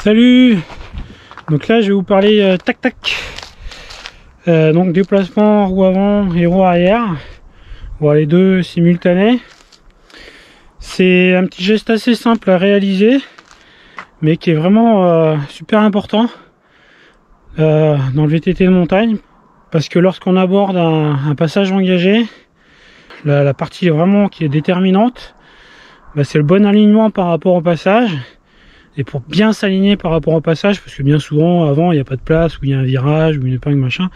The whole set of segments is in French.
Salut. Donc là je vais vous parler tac-tac. Donc déplacement roue avant et roue arrière. Voilà, les deux simultanés. C'est un petit geste assez simple à réaliser, mais qui est vraiment super important dans le VTT de montagne. Parce que lorsqu'on aborde un passage engagé, la partie vraiment qui est déterminante, c'est le bon alignement par rapport au passage. Et pour bien s'aligner par rapport au passage, parce que bien souvent avant il n'y a pas de place, ou il y a un virage, ou une épingle machin,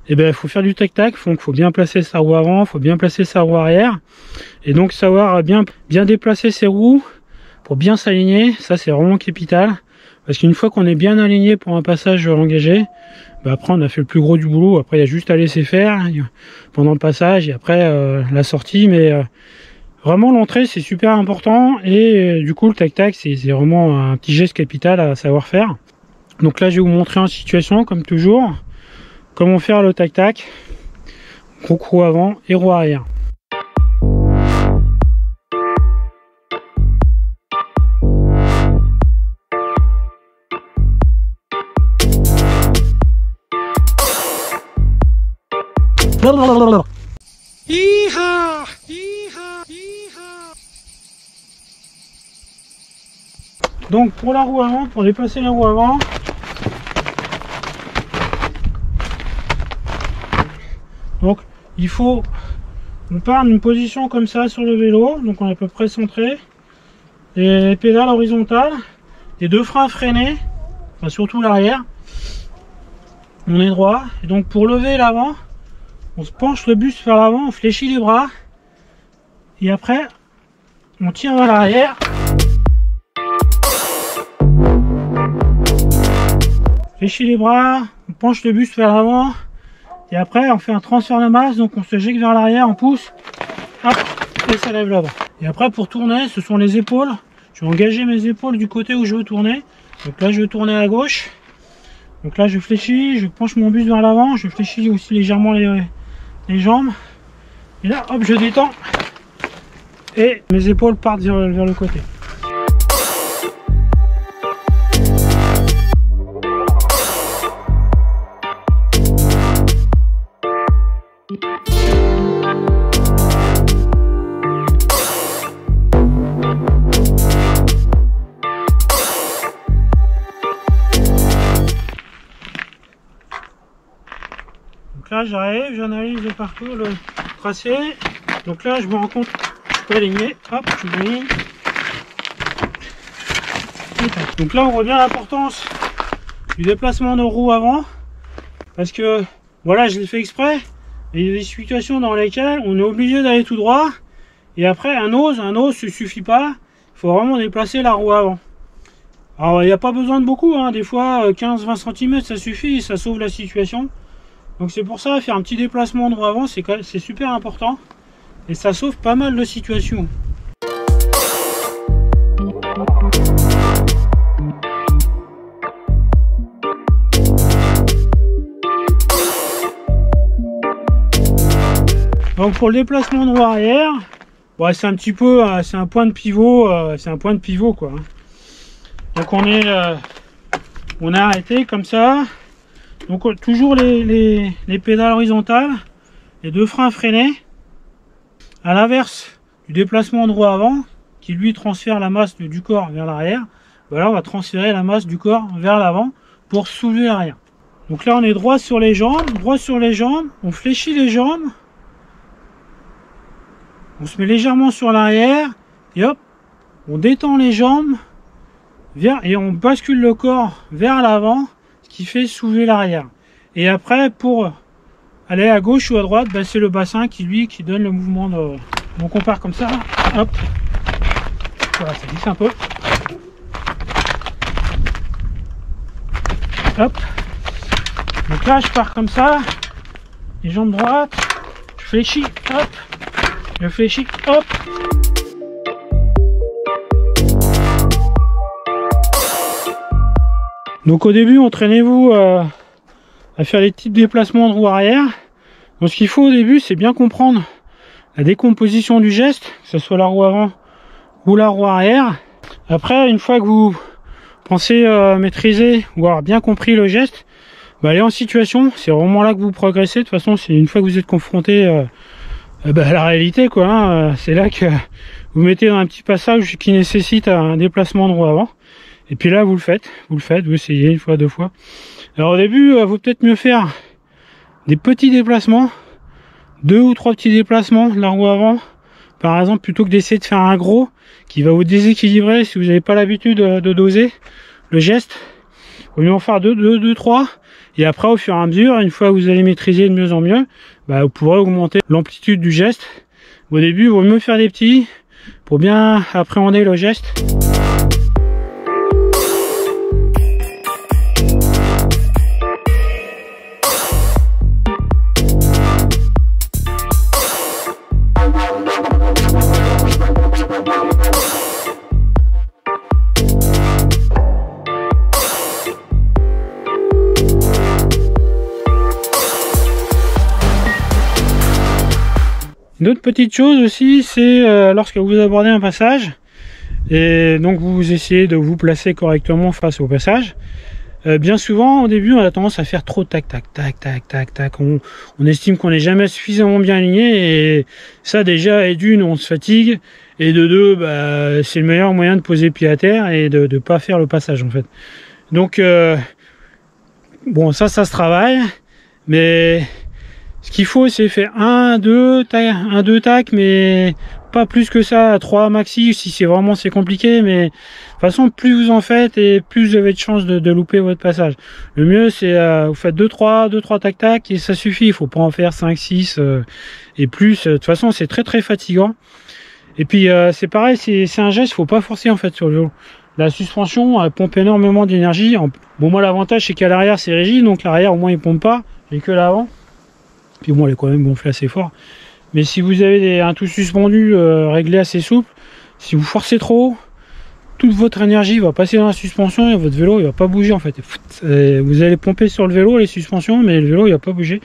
et il faut faire du tac-tac, il faut bien placer sa roue avant, il faut bien placer sa roue arrière, et donc savoir bien déplacer ses roues pour bien s'aligner, ça c'est vraiment capital, parce qu'une fois qu'on est bien aligné pour un passage engagé, après on a fait le plus gros du boulot, après il y a juste à laisser faire pendant le passage, et après la sortie, mais vraiment l'entrée c'est super important, et du coup le tac-tac c'est vraiment un petit geste capital à savoir faire. Donc là je vais vous montrer en situation comme toujours comment faire le tac-tac, roue avant et roue arrière. Donc pour la roue avant, pour déplacer la roue avant, donc il faut, on part d'une position comme ça sur le vélo, donc on est à peu près centré, les pédales horizontales, les deux freins freinés, enfin surtout l'arrière, on est droit, et donc pour lever l'avant, on se penche le buste vers l'avant, on fléchit les bras, et après on tire vers l'arrière. Fléchit les bras, on penche le buste vers l'avant, et après on fait un transfert de masse, donc on se jette vers l'arrière, on pousse, hop, et ça lève là-bas. Et après pour tourner, ce sont les épaules. Je vais engager mes épaules du côté où je veux tourner. Donc là je veux tourner à gauche. Donc là je fléchis, je penche mon buste vers l'avant, je fléchis aussi légèrement les jambes. Et là hop, je détends. Et mes épaules partent vers le côté. Donc là j'arrive, j'analyse le parcours, le tracé. Donc là je me rends compte, je peux aligner, hop, je m'aligne. Donc là on voit bien l'importance du déplacement de roue avant. Parce que voilà, je l'ai fait exprès. Il y a des situations dans lesquelles on est obligé d'aller tout droit. Et après un ose ne suffit pas. Il faut vraiment déplacer la roue avant. Alors il n'y a pas besoin de beaucoup, hein. Des fois 15-20 cm ça suffit, ça sauve la situation. Donc c'est pour ça, faire un petit déplacement de roue avant, c'est super important. Et ça sauve pas mal de situations. Donc pour le déplacement de roue arrière, c'est un petit peu, c'est un point de pivot, quoi. Donc on est arrêté comme ça. Donc toujours les pédales horizontales, les deux freins freinés. À l'inverse du déplacement de roue avant, qui lui transfère la masse du corps vers l'arrière, là on va transférer la masse du corps vers l'avant pour soulever l'arrière. Donc là on est droit sur les jambes, on fléchit les jambes, on se met légèrement sur l'arrière, et hop, on détend les jambes, et on bascule le corps vers l'avant, ce qui fait soulever l'arrière. Et après, pour aller à gauche ou à droite, c'est le bassin qui donne le mouvement. Donc on part comme ça, hop, voilà, ça glisse un peu, hop. Donc là je pars comme ça, les jambes droites, je fléchis, hop, je fléchis, hop. Donc au début, entraînez-vous à faire les petits déplacements de roue arrière. Donc ce qu'il faut au début, c'est bien comprendre la décomposition du geste, que ce soit la roue avant ou la roue arrière. Après, une fois que vous pensez maîtriser ou avoir bien compris le geste, bah, allez en situation, c'est vraiment là que vous progressez. De toute façon, c'est une fois que vous êtes confronté à la réalité, quoi, hein, c'est là que vous mettez dans un petit passage qui nécessite un déplacement de roue avant. Et puis là, vous le faites, vous essayez une fois, deux fois. Alors au début, il vaut peut-être mieux faire des petits déplacements, 2 ou 3 petits déplacements de la roue avant, par exemple, plutôt que d'essayer de faire un gros qui va vous déséquilibrer si vous n'avez pas l'habitude de doser le geste. Il vaut mieux en faire 2, 3. Et après, au fur et à mesure, une fois que vous allez maîtriser de mieux en mieux, bah, vous pourrez augmenter l'amplitude du geste. Au début, il vaut mieux faire des petits pour bien appréhender le geste. Une autre petite chose aussi, c'est lorsque vous abordez un passage et donc vous essayez de vous placer correctement face au passage. Bien souvent au début on a tendance à faire trop tac tac tac tac tac tac. On estime qu'on n'est jamais suffisamment bien aligné, et ça déjà, et d'une, on se fatigue, et de deux, bah, c'est le meilleur moyen de poser pied à terre et de ne pas faire le passage en fait. Donc bon, ça se travaille, mais ce qu'il faut, c'est faire 1, 2 tac, mais pas plus que ça, 3 maxi si c'est vraiment c'est compliqué. Mais de toute façon, plus vous en faites et plus vous avez de chances de louper votre passage. Le mieux, c'est vous faites 2-3 tac tac et ça suffit. Il faut pas en faire 5, 6 et plus. De toute façon, c'est très fatigant. Et puis c'est pareil, c'est un geste, il faut pas forcer en fait sur le vélo. La suspension elle pompe énormément d'énergie. Bon, moi l'avantage c'est qu'à l'arrière c'est rigide, donc l'arrière au moins il pompe pas, et que l'avant. Puis bon, elle est quand même gonflée assez fort. Mais si vous avez un tout suspendu réglé assez souple, si vous forcez trop, toute votre énergie va passer dans la suspension et votre vélo il va pas bouger en fait. Vous allez pomper sur le vélo les suspensions, mais le vélo il va pas bouger.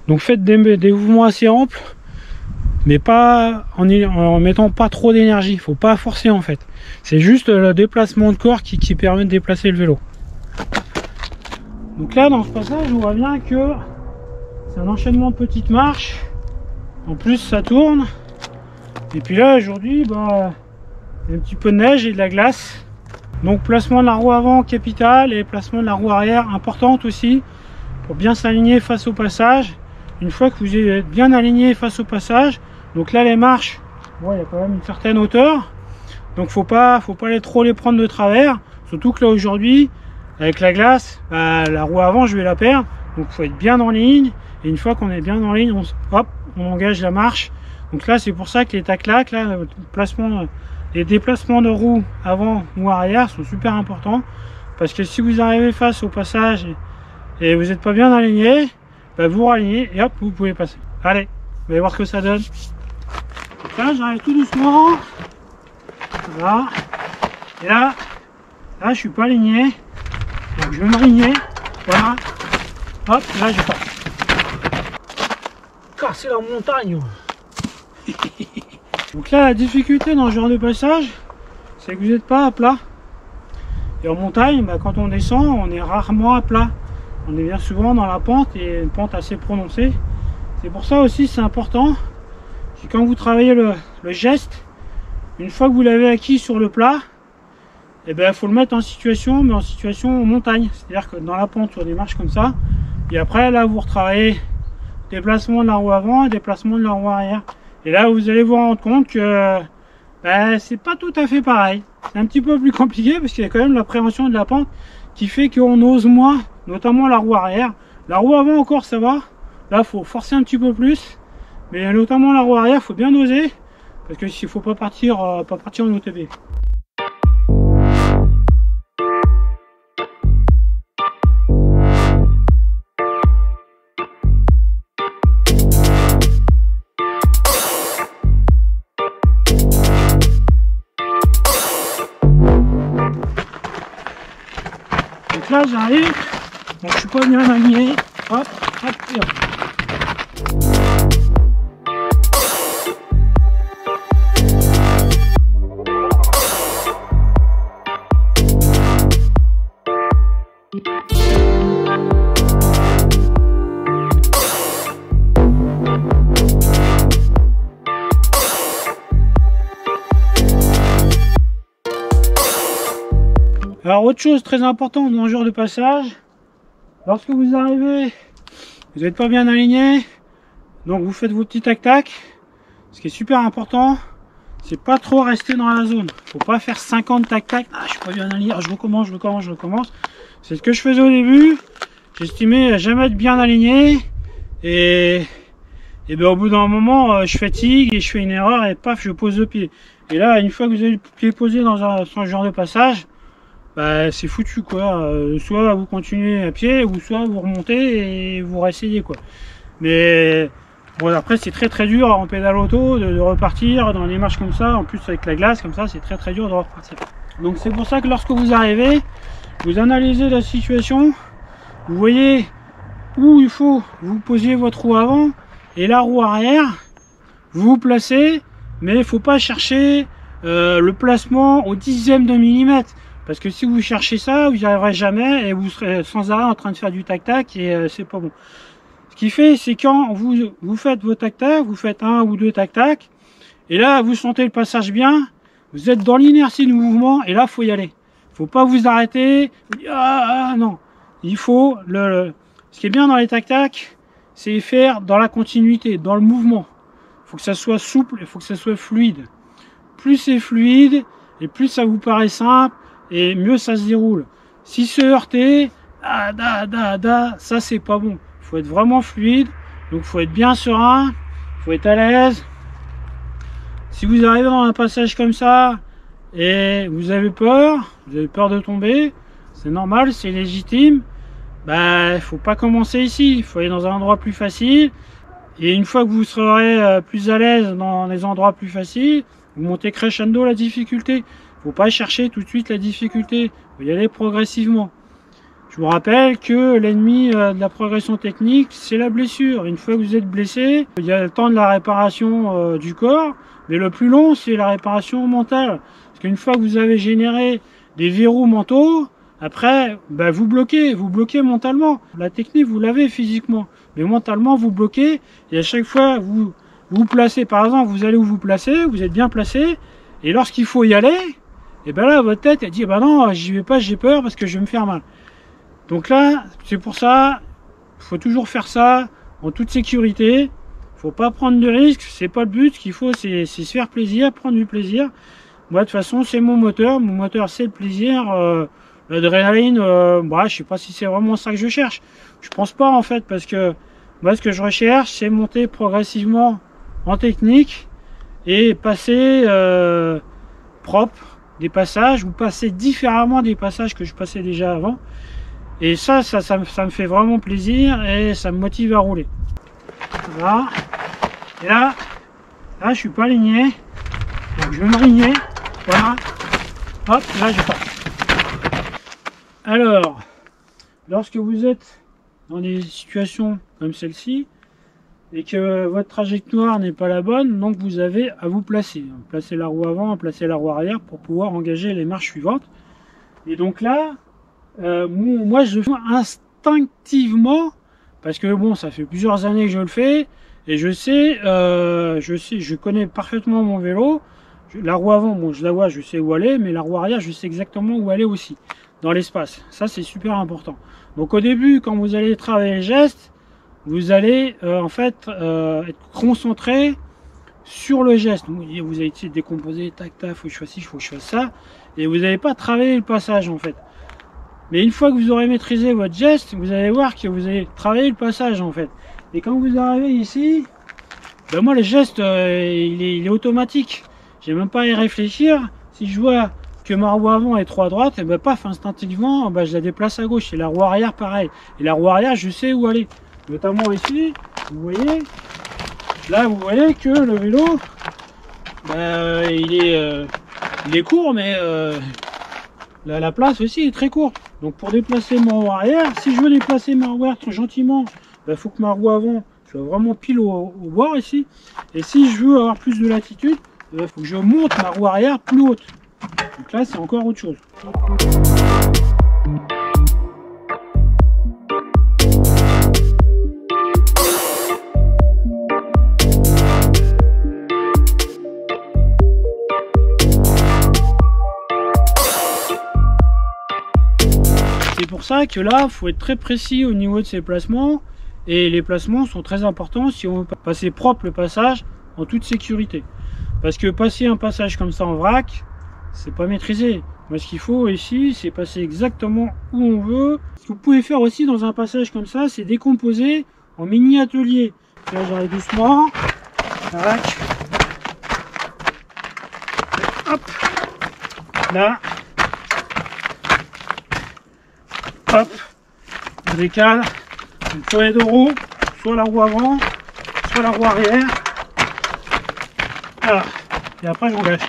Donc faites des mouvements assez amples, mais pas en mettant pas trop d'énergie. Il faut pas forcer en fait. C'est juste le déplacement de corps qui permet de déplacer le vélo. Donc là dans ce passage on voit bien que c'est un enchaînement de petites marches. En plus ça tourne. Et puis là aujourd'hui, bah, il y a un petit peu de neige et de la glace. Donc placement de la roue avant capital et placement de la roue arrière importante aussi, pour bien s'aligner face au passage. Une fois que vous êtes bien aligné face au passage, donc là les marches, bon, il y a quand même une certaine hauteur. Donc faut pas trop les prendre de travers. Surtout que là aujourd'hui, avec la glace, bah, la roue avant je vais la perdre. Donc il faut être bien en ligne. Et une fois qu'on est bien en ligne, on engage la marche. Donc là c'est pour ça que les tac-lac, là, les déplacements de roues avant ou arrière sont super importants. Parce que si vous arrivez face au passage et vous n'êtes pas bien aligné, bah, vous ralignez et hop, vous pouvez passer. Allez, vous allez voir ce que ça donne. Donc là j'arrive tout doucement. Voilà. Et là je suis pas aligné. Donc je vais m'aligner. Voilà. Hop, là je passe. Casser la montagne. Donc là la difficulté dans ce genre de passage, c'est que vous n'êtes pas à plat. Et en montagne, bah, quand on descend, on est rarement à plat. On est bien souvent dans la pente, et une pente assez prononcée. C'est pour ça aussi c'est important, c'est quand vous travaillez le geste, une fois que vous l'avez acquis sur le plat, et ben faut le mettre en situation, mais en situation montagne. C'est-à-dire que dans la pente sur des marches comme ça, et après là vous retravaillez déplacement de la roue avant et déplacement de la roue arrière. Et là vous allez vous rendre compte que ben, c'est pas tout à fait pareil. C'est un petit peu plus compliqué parce qu'il y a quand même la préhension de la pente qui fait qu'on ose moins, notamment la roue arrière. La roue avant encore ça va, là faut forcer un petit peu plus, mais notamment la roue arrière faut bien oser, parce que s'il faut pas partir en OTB. Donc là j'arrive, donc je suis pas bien aligné, hop, hop, et hop. Alors autre chose très importante dans ce genre de passage, lorsque vous arrivez, vous n'êtes pas bien aligné, donc vous faites vos petits tac-tac. Ce qui est super important, c'est pas trop rester dans la zone. Faut pas faire 50 tac-tac. Ah, je suis pas bien aligné, je recommence. C'est ce que je faisais au début. J'estimais jamais être bien aligné. Et ben, au bout d'un moment, je fatigue et je fais une erreur et paf, je pose le pied. Et là, une fois que vous avez le pied posé dans ce genre de passage, bah, c'est foutu quoi. Soit vous continuez à pied, ou soit vous remontez et vous réessayez quoi. Mais bon, après c'est très dur en pédale auto de repartir dans des marches comme ça. En plus avec la glace comme ça, c'est très dur de repartir. Donc c'est pour ça que lorsque vous arrivez, vous analysez la situation, vous voyez où il faut vous posiez votre roue avant et la roue arrière, vous vous placez, mais il ne faut pas chercher le placement au dixième de millimètre. Parce que si vous cherchez ça, vous n'y arriverez jamais et vous serez sans arrêt en train de faire du tac-tac et c'est pas bon. Ce qui fait, c'est quand vous faites vos tac-tac, vous faites un ou deux tac-tac, et là, vous sentez le passage bien, vous êtes dans l'inertie du mouvement, et là, il faut y aller. Il ne faut pas vous arrêter, non. Il faut, ce qui est bien dans les tac-tac, c'est faire dans la continuité, dans le mouvement. Il faut que ça soit souple, il faut que ça soit fluide. Plus c'est fluide, et plus ça vous paraît simple, et mieux ça se déroule. Si se heurter, ça c'est pas bon. Il faut être vraiment fluide, donc il faut être bien serein, il faut être à l'aise. Si vous arrivez dans un passage comme ça et vous avez peur de tomber, c'est normal, c'est légitime. Bah, il faut pas commencer ici, il faut aller dans un endroit plus facile. Et une fois que vous serez plus à l'aise dans des endroits plus faciles, vous montez crescendo la difficulté. Faut pas chercher tout de suite la difficulté, faut y aller progressivement. Je vous rappelle que l'ennemi de la progression technique, c'est la blessure. Une fois que vous êtes blessé, il y a le temps de la réparation du corps, mais le plus long, c'est la réparation mentale. Parce qu'une fois que vous avez généré des verrous mentaux, après, bah, vous bloquez mentalement. La technique, vous l'avez physiquement, mais mentalement, vous bloquez. Et à chaque fois, vous vous placez, par exemple, vous allez où vous placez, vous êtes bien placé, et lorsqu'il faut y aller, et ben là, votre tête, elle dit, bah non, j'y vais pas, j'ai peur parce que je vais me faire mal. Donc là, c'est pour ça, il faut toujours faire ça en toute sécurité. Faut pas prendre de risques, c'est pas le but. Ce qu'il faut, c'est se faire plaisir, prendre du plaisir. Moi, de toute façon, c'est mon moteur c'est le plaisir. L'adrénaline, je sais pas si c'est vraiment ça que je cherche. Je pense pas en fait, parce que moi, ce que je recherche, c'est monter progressivement en technique et passer propre des passages ou passer différemment des passages que je passais déjà avant. Et ça me fait vraiment plaisir et ça me motive à rouler. Voilà. Et là, je suis pas aligné. Donc je vais m'aligner. Voilà. Hop, là je passe. Alors, lorsque vous êtes dans des situations comme celle-ci et que votre trajectoire n'est pas la bonne, donc vous avez à vous placer. Placer la roue avant, placer la roue arrière pour pouvoir engager les marches suivantes. Et donc là, moi je le fais instinctivement parce que bon, ça fait plusieurs années que je le fais et je connais parfaitement mon vélo. La roue avant, bon, je la vois, je sais où aller, mais la roue arrière, je sais exactement où aller aussi dans l'espace. Ça, c'est super important. Donc au début, quand vous allez travailler les gestes, vous allez en fait être concentré sur le geste. Donc, vous allez essayer de décomposer, tac, tac, faut que je fasse ci, faut que je fasse ça, et vous n'allez pas travailler le passage en fait. Mais une fois que vous aurez maîtrisé votre geste, vous allez voir que vous allez travailler le passage en fait. Et quand vous arrivez ici, ben moi le geste il est automatique. J'ai même pas à y réfléchir. Si je vois que ma roue avant est trop à droite, et ben paf, instinctivement, ben, je la déplace à gauche. Et la roue arrière pareil. Et la roue arrière, je sais où aller. Notamment ici, vous voyez, là vous voyez que le vélo, ben, il est court, mais la place aussi est très courte. Donc pour déplacer ma roue arrière, si je veux déplacer ma roue arrière gentiment, il faut que ma roue avant soit vraiment pile au bord ici. Et si je veux avoir plus de latitude, il faut que je monte ma roue arrière plus haute. Donc là c'est encore autre chose. C'est pour ça que là, il faut être très précis au niveau de ces placements. Et les placements sont très importants si on veut passer propre le passage en toute sécurité. Parce que passer un passage comme ça en vrac, c'est pas maîtrisé. Moi, ce qu'il faut ici, c'est passer exactement où on veut. Ce que vous pouvez faire aussi dans un passage comme ça, c'est décomposer en mini atelier. Là, j'arrive doucement. Tac. Hop. Là. Hop. On décale. Soit les deux roues, soit la roue avant, soit la roue arrière. Voilà. Et après, j'engage.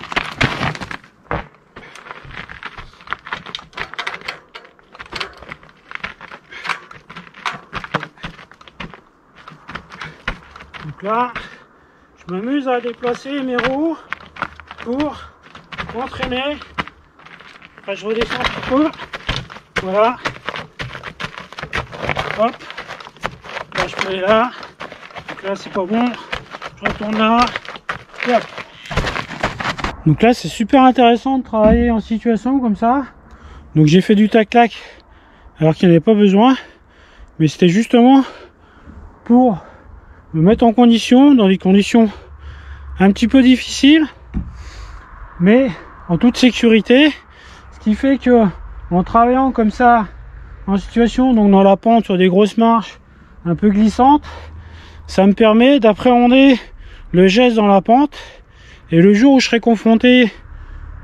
Donc là, je m'amuse à déplacer mes roues pour entraîner. Après, je redescends un petit peu. Voilà. Hop. Là, je peux aller là. Donc là, c'est pas bon. Je retourne là. Et hop. Donc là, c'est super intéressant de travailler en situation comme ça. Donc j'ai fait du tac-tac alors qu'il n'y en avait pas besoin. Mais c'était justement pour me mettre en condition, dans des conditions un petit peu difficiles, mais en toute sécurité. Ce qui fait que en travaillant comme ça en situation, donc dans la pente sur des grosses marches un peu glissantes, ça me permet d'appréhender le geste dans la pente. Et le jour où je serai confronté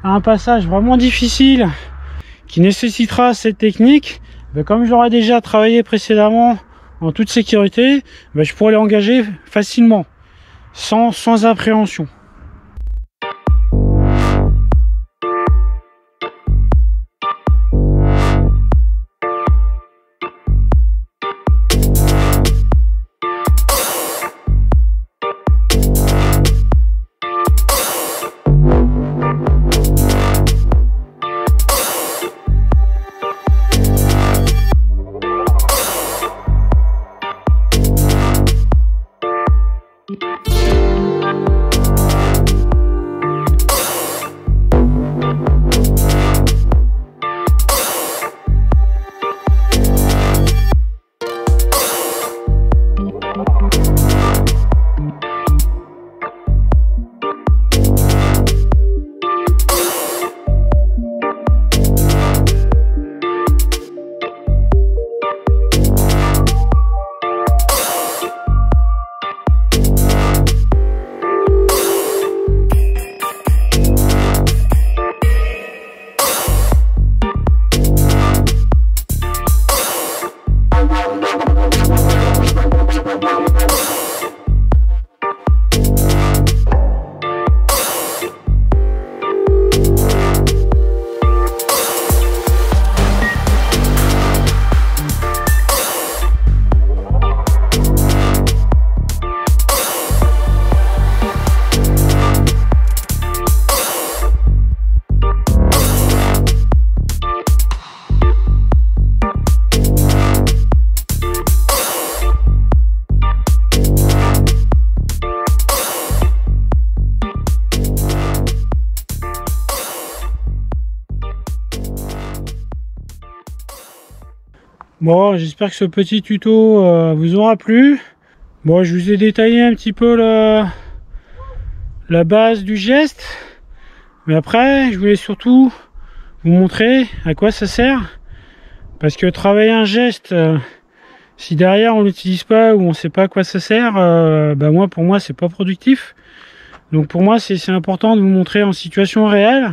à un passage vraiment difficile qui nécessitera cette technique, comme j'aurais déjà travaillé précédemment en toute sécurité, je pourrais l'engager facilement, sans appréhension. Bon, j'espère que ce petit tuto vous aura plu. Bon, je vous ai détaillé un petit peu la base du geste. Mais après, je voulais surtout vous montrer à quoi ça sert. Parce que travailler un geste, si derrière on l'utilise pas ou on sait pas à quoi ça sert, pour moi c'est pas productif. Donc pour moi c'est important de vous montrer en situation réelle.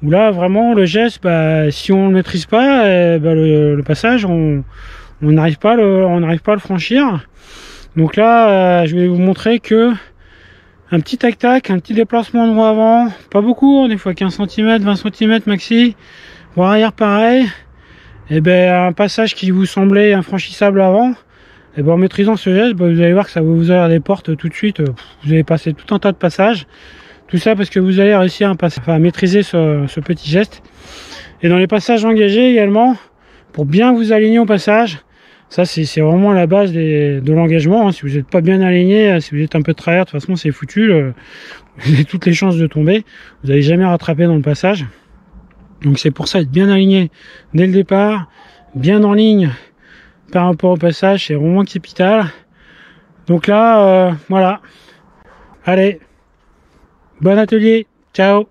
Où là vraiment le geste, si on le maîtrise pas, le passage on n'arrive pas à le franchir. Donc là je vais vous montrer que un petit tac-tac, un petit déplacement de roue avant, pas beaucoup, des fois 15 cm, 20 cm maxi, roue arrière pareil, et un passage qui vous semblait infranchissable avant, en maîtrisant ce geste, vous allez voir que ça va vous ouvrir des portes tout de suite. Vous allez passer tout un tas de passages. Tout ça parce que vous allez réussir à maîtriser ce petit geste. Et dans les passages engagés également, pour bien vous aligner au passage, ça c'est vraiment la base de l'engagement. Si vous n'êtes pas bien aligné, si vous êtes un peu de travers, de toute façon c'est foutu. Vous avez toutes les chances de tomber. Vous n'allez jamais rattraper dans le passage. Donc c'est pour ça être bien aligné dès le départ, bien en ligne par rapport au passage, c'est vraiment capital. Donc là, voilà. Allez, bon atelier, ciao!